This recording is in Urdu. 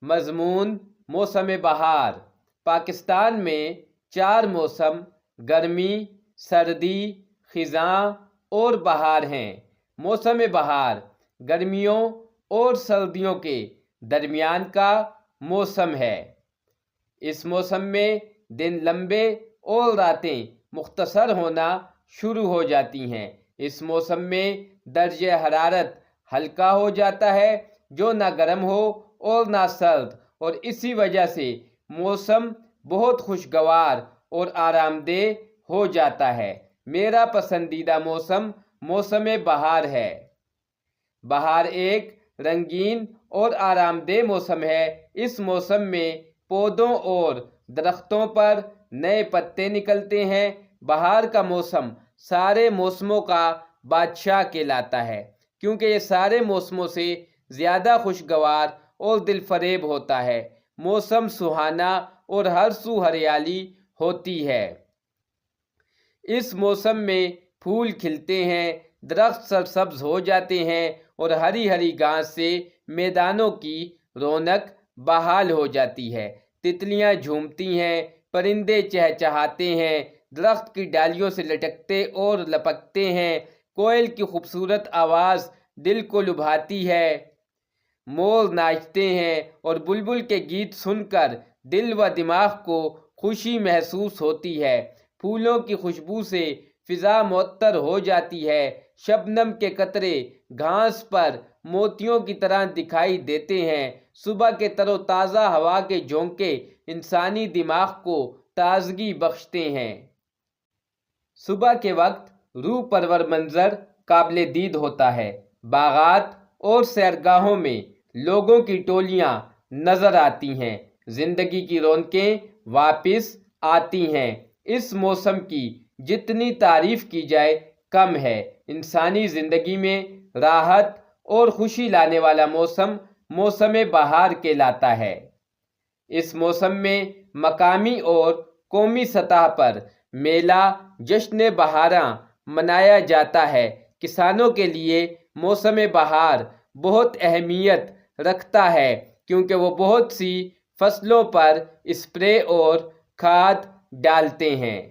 مضمون: موسم بہار۔ پاکستان میں 4 موسم گرمی، سردی، خزاں اور بہار ہیں۔ موسم بہار گرمیوں اور سردیوں کے درمیان کا موسم ہے۔ اس موسم میں دن لمبے اور راتیں مختصر ہونا شروع ہو جاتی ہیں۔ اس موسم میں درجہ حرارت ہلکا ہو جاتا ہے، جو نہ گرم ہو اور نہ سرد، اور اسی وجہ سے موسم بہت خوشگوار اور آرام دہ ہو جاتا ہے۔ میرا پسندیدہ موسم موسم بہار ہے۔ بہار ایک رنگین اور آرام دہ موسم ہے۔ اس موسم میں پودوں اور درختوں پر نئے پتے نکلتے ہیں۔ بہار کا موسم سارے موسموں کا بادشاہ کہلاتا ہے، کیونکہ یہ سارے موسموں سے زیادہ خوشگوار اور دل فریب ہوتا ہے۔ موسم سہانا اور ہر سو ہریالی ہوتی ہے۔ اس موسم میں پھول کھلتے ہیں، درخت سرسبز ہو جاتے ہیں اور ہری ہری گھاس سے میدانوں کی رونق بحال ہو جاتی ہے۔ تتلیاں جھومتی ہیں، پرندے چہچہاتے ہیں، درخت کی ڈالیوں سے لٹکتے اور لپکتے ہیں۔ کوئل کی خوبصورت آواز دل کو لبھاتی ہے۔ مور ناچتے ہیں اور بلبل کے گیت سن کر دل و دماغ کو خوشی محسوس ہوتی ہے۔ پھولوں کی خوشبو سے فضا معطر ہو جاتی ہے۔ شبنم کے قطرے گھاس پر موتیوں کی طرح دکھائی دیتے ہیں۔ صبح کے تر و تازہ ہوا کے جھونکے انسانی دماغ کو تازگی بخشتے ہیں۔ صبح کے وقت روح پرور منظر قابل دید ہوتا ہے۔ باغات اور سیرگاہوں میں لوگوں کی ٹولیاں نظر آتی ہیں۔ زندگی کی رونقیں واپس آتی ہیں۔ اس موسم کی جتنی تعریف کی جائے کم ہے۔ انسانی زندگی میں راحت اور خوشی لانے والا موسم موسم بہار کہلاتا ہے۔ اس موسم میں مقامی اور قومی سطح پر میلہ جشن بہاراں منایا جاتا ہے۔ کسانوں کے لیے موسم بہار بہت اہمیت رکھتا ہے، کیونکہ وہ بہت سی فصلوں پر اسپرے اور کھاد ڈالتے ہیں۔